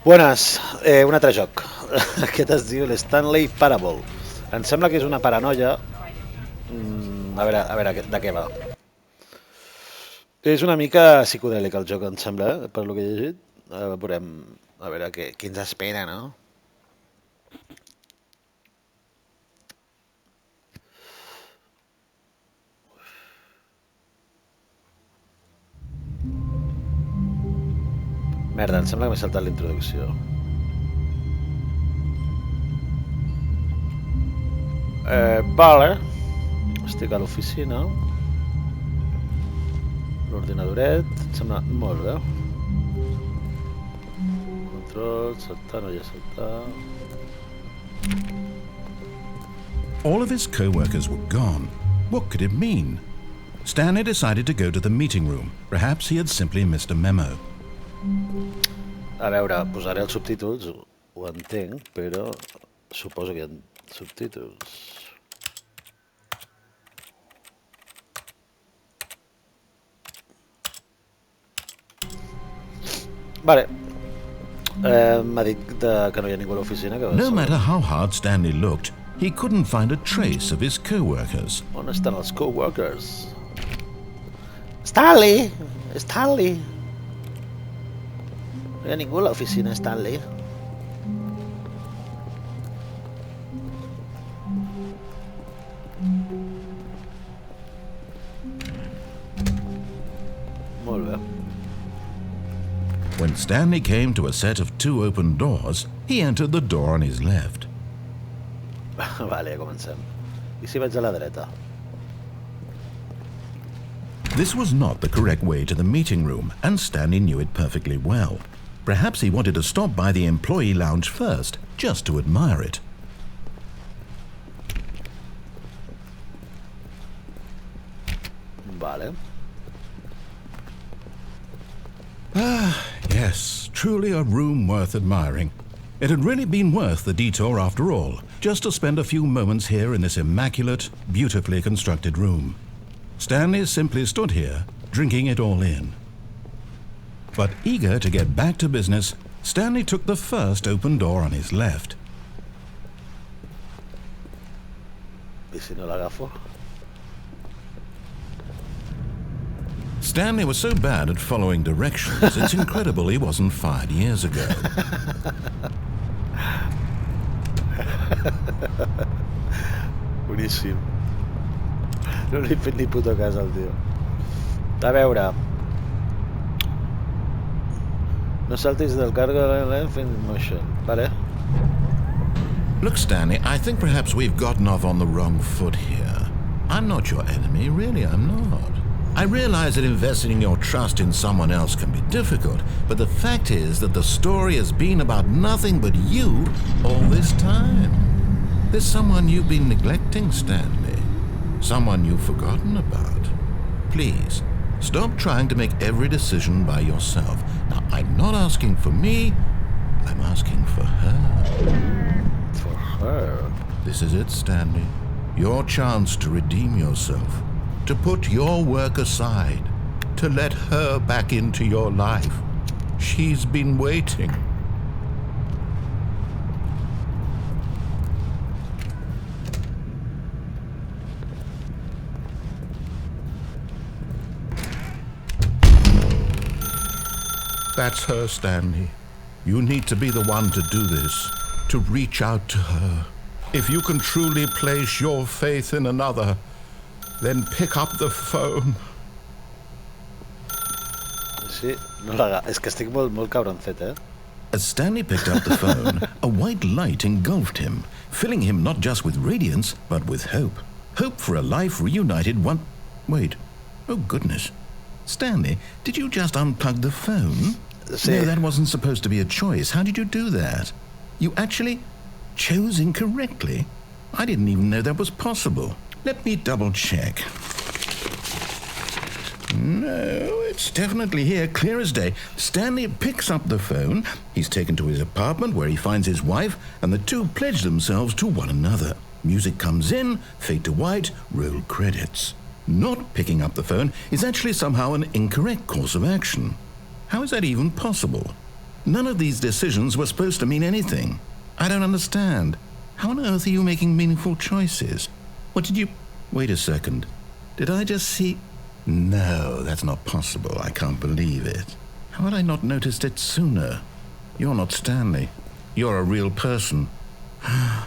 Buenas, un altre joc. Aquest es diu l'Stanley Parable. Em sembla que és una paranoia. A veure de què va. És una mica psicodèlic el joc, em sembla, per lo que he llegit. Veurem, a veure què ens espera, no? Merda, em sembla que m'he saltat la introducció. Vale. Estic a l'oficina. L'ordinadoret, em sembla molt bé. Control, saltar, no hi ha saltar. All of his co-workers were gone. What could it mean? Stanley decided to go to the meeting room. Perhaps he had simply missed a memo. A veure, posaré els subtítols, ho entenc, però suposo que hi ha subtítols. Vale. M'ha dit que no hi ha ningú a l'oficina. No matter how hard Stanley looked, he couldn't find a trace of his co-workers. On estan els co-workers? Stanley! Stanley! No hi ha ningú a l'oficina, Stanley. Molt bé. When Stanley came to a set of 2 open doors, he entered the door on his left. Vale, comencem. I si vaig a la dreta? This was not the correct way to the meeting room, and Stanley knew it perfectly well. Perhaps he wanted to stop by the employee lounge first, just to admire it. Vale. Yes, truly a room worth admiring. It had really been worth the detour after all, just to spend a few moments here in this immaculate, beautifully constructed room. Stanley simply stood here, drinking it all in. But eager to get back to business, Stanley took the first open door on his left. I si no l'agafo? Stanley was so bad at following directions, it's incredible he wasn't fired years ago. Boníssim. No li he fet ni puto cas al tio. A veure. No saltis del cargo in motion. Vale. Look, Stanley, I think perhaps we've gotten off on the wrong foot here. I'm not your enemy, really, I'm not. I realize that investing your trust in someone else can be difficult, but the fact is that the story has been about nothing but you all this time. There's someone you've been neglecting, Stanley. Someone you've forgotten about. Please, stop trying to make every decision by yourself. Now, I'm not asking for me, I'm asking for her. For her? This is it, Stanley. Your chance to redeem yourself. To put your work aside, to let her back into your life. She's been waiting. That's her, Stanley. You need to be the one to do this, to reach out to her. If you can truly place your faith in another, then pick up the phone. Sí, no és que estic molt cabroncet, eh? As Stanley picked up the phone, a white light engulfed him, filling him not just with radiance, but with hope. Hope for a life reunited one... Wait. Oh, goodness. Stanley, did you just unplug the phone? Sí. No, that wasn't supposed to be a choice. How did you do that? You actually chose incorrectly? I didn't even know that was possible. Let me double check. No, it's definitely here, clear as day. Stanley picks up the phone. He's taken to his apartment where he finds his wife, and the two pledge themselves to one another. Music comes in, fade to white, roll credits. Not picking up the phone is actually somehow an incorrect course of action. How is that even possible? None of these decisions were supposed to mean anything. I don't understand. How on earth are you making meaningful choices? What did you... Wait a second. Did I just see... No, that's not possible. I can't believe it. How had I not noticed it sooner? You're not Stanley. You're a real person. I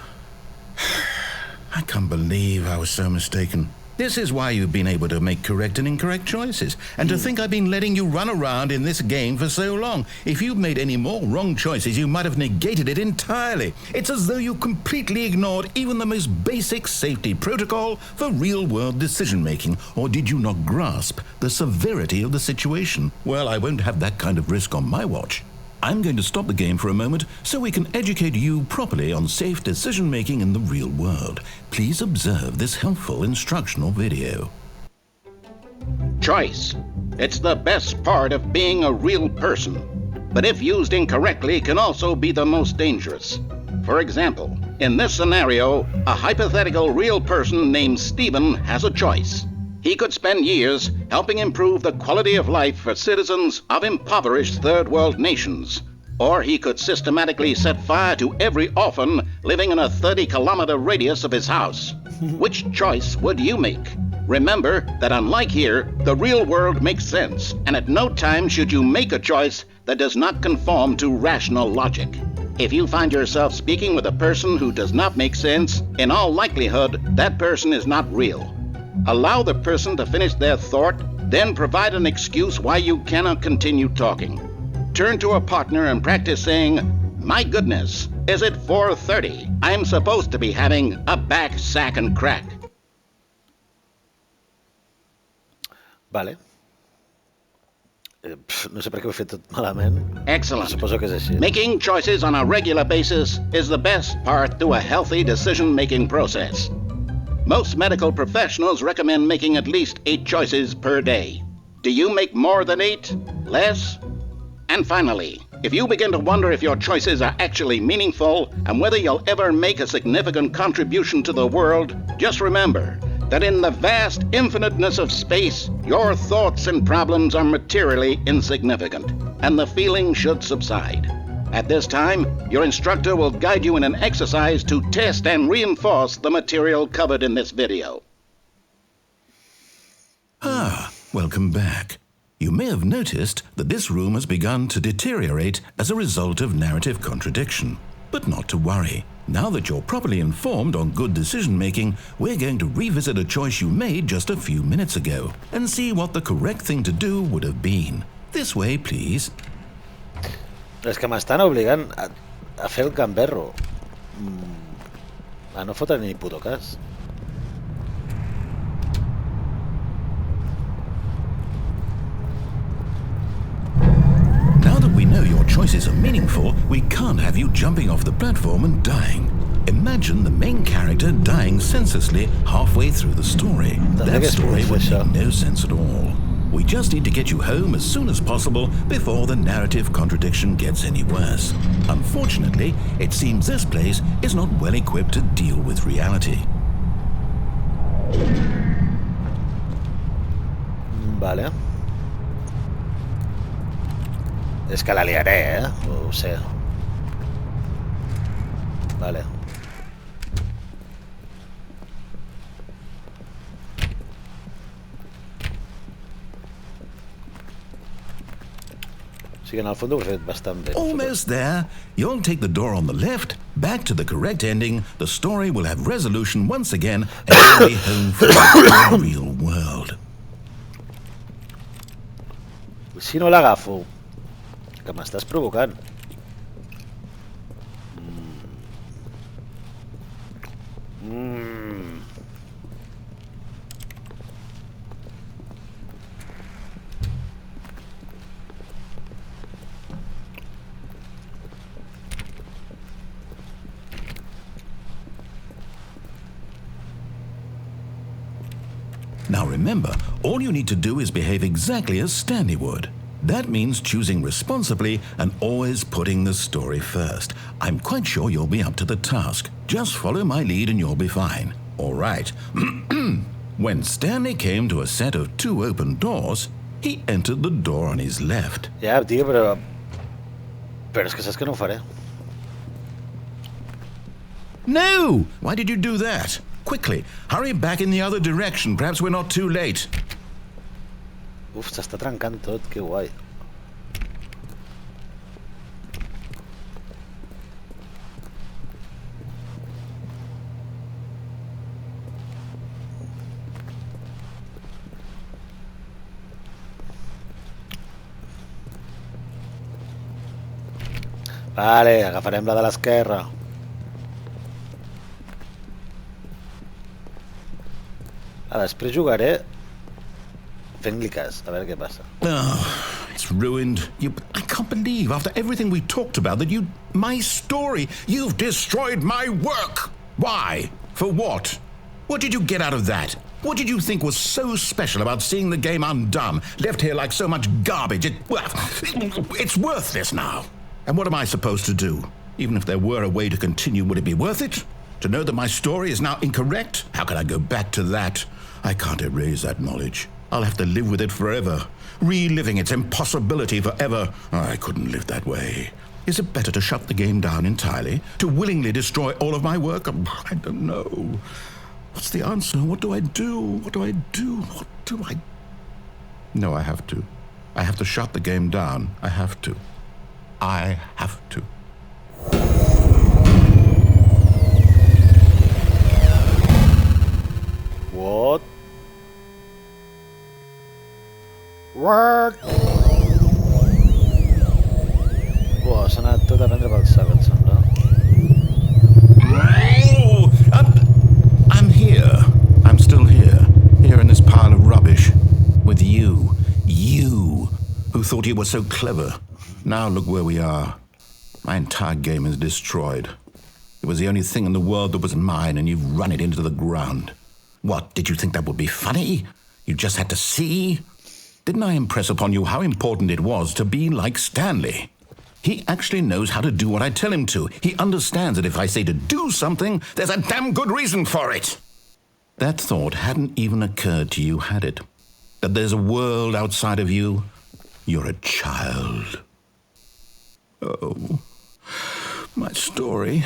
can't believe I was so mistaken. This is why you've been able to make correct and incorrect choices. And to think I've been letting you run around in this game for so long. If you'd made any more wrong choices, you might have negated it entirely. It's as though you completely ignored even the most basic safety protocol for real-world decision-making. Or did you not grasp the severity of the situation? Well, I won't have that kind of risk on my watch. I'm going to stop the game for a moment so we can educate you properly on safe decision-making in the real world. Please observe this helpful instructional video. Choice. It's the best part of being a real person, but if used incorrectly can also be the most dangerous. For example, in this scenario, a hypothetical real person named Stephen has a choice. He could spend years helping improve the quality of life for citizens of impoverished third world nations. Or he could systematically set fire to every orphan living in a 30-kilometer radius of his house. Which choice would you make? Remember that unlike here, the real world makes sense, and at no time should you make a choice that does not conform to rational logic. If you find yourself speaking with a person who does not make sense, in all likelihood, that person is not real. Allow the person to finish their thought, then provide an excuse why you cannot continue talking. Turn to a partner and practice saying, "My goodness, is it 4:30? I'm supposed to be having a back, sack, and crack." Vale. No sé per què ho he fet tot malament. Excellent. Suposo que és així. Making choices on a regular basis is the best part to a healthy decision-making process. Most medical professionals recommend making at least 8 choices per day. Do you make more than 8? Less? And finally, if you begin to wonder if your choices are actually meaningful and whether you'll ever make a significant contribution to the world, just remember that in the vast infiniteness of space, your thoughts and problems are materially insignificant, and the feeling should subside. At this time, your instructor will guide you in an exercise to test and reinforce the material covered in this video. Welcome back. You may have noticed that this room has begun to deteriorate as a result of narrative contradiction. But not to worry. Now that you're properly informed on good decision-making, we're going to revisit a choice you made just a few minutes ago and see what the correct thing to do would have been. This way, please. És que m'estan obligant a fer el gamberro. A no fotre ni puto cas. Now that we know your choices are meaningful, we can't have you jumping off the platform and dying. Imagine the main character dying senselessly halfway through the story. That story would make no sense at all. We just need to get you home as soon as possible before the narrative contradiction gets any worse. Unfortunately, it seems this place is not well equipped to deal with reality. Vale. És que la liaré, ho sé. Vale. O sigui, en el fons ho he fet bastant bé. Almost there. You'll take the door on the left, back to the correct ending. The story will have resolution once again, and you'll be home for the real world. Si no l'agafo, que m'estàs provocant. Now remember, all you need to do is behave exactly as Stanley would. That means choosing responsibly and always putting the story first. I'm quite sure you'll be up to the task. Just follow my lead and you'll be fine. All right. When Stanley came to a set of 2 open doors, he entered the door on his left. Ja, tio, però... Però és que saps que no ho faré. No! Why did you do that? Quickly, hurry back in the other direction. Perhaps we're not too late. Uf, s'està trencant tot, que guai. Vale, agafarem la de l'esquerra. Després jugaré fent-li cas, a veure què passa. Oh, it's ruined. I can't believe, after everything we talked about, that my story, you've destroyed my work. Why? For what? What did you get out of that? What did you think was so special about seeing the game undone, left here like so much garbage? It's worthless now. And what am I supposed to do? Even if there were a way to continue, would it be worth it? To know that my story is now incorrect? How can I go back to that? I can't erase that knowledge. I'll have to live with it forever, reliving its impossibility forever. I couldn't live that way. Is it better to shut the game down entirely? To willingly destroy all of my work? I don't know. What's the answer? What do I do? What do I do? What do I... No, I have to. I have to shut the game down. I have to. I have to. What? What? Uah, s'ha anat tot a prendre pel sac, em sembla. Oh, I'm here. I'm still here. Here in this pile of rubbish. With you. You, who thought you were so clever. Now look where we are. My entire game is destroyed. It was the only thing in the world that was mine, and you've run it into the ground. What, did you think that would be funny? You just had to see? Didn't I impress upon you how important it was to be like Stanley? He actually knows how to do what I tell him to. He understands that if I say to do something, there's a damn good reason for it. That thought hadn't even occurred to you, had it? That there's a world outside of you? You're a child. Oh, my story.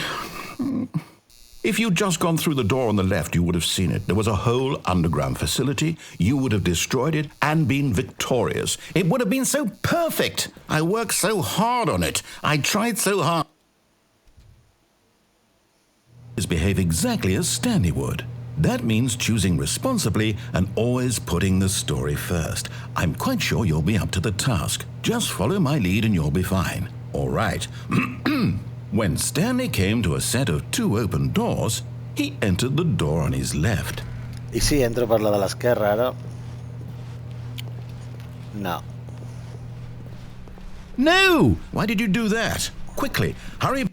If you'd just gone through the door on the left, you would have seen it. There was a whole underground facility. You would have destroyed it and been victorious. It would have been so perfect. I worked so hard on it. I tried so hard. Behave exactly as Stanley would. That means choosing responsibly and always putting the story first. I'm quite sure you'll be up to the task. Just follow my lead and you'll be fine. All right. When Stanley came to a set of 2 open doors, he entered the door on his left. I si entro per la de l'esquerra ara? No. No! Why did you do that? Quickly, hurry.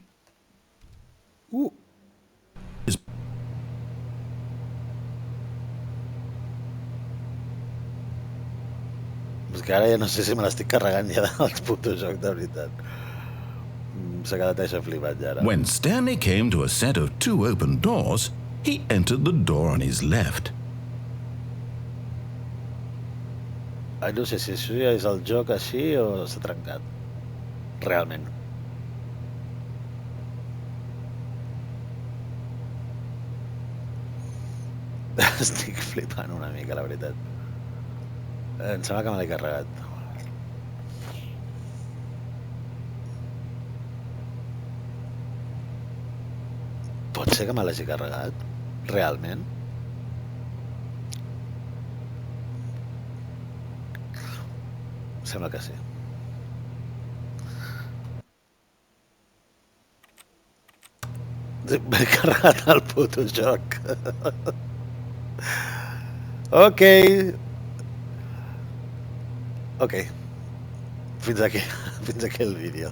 És que ara ja no sé si me l'estic carregant ja dels putos joc, de veritat. S'ha quedat això flipat ja ara. When Stanley came to a set of 2 open doors, he entered the door on his left. Ai, no sé si això ja és el joc així o s'ha trencat. Realment. Estic flipant una mica, la veritat. Em sembla que me l'he carregat. Pot ser que me l'hagi carregat? Realment? Sembla que sí. M'he carregat el puto joc. Ok. Ok. Fins aquí el vídeo.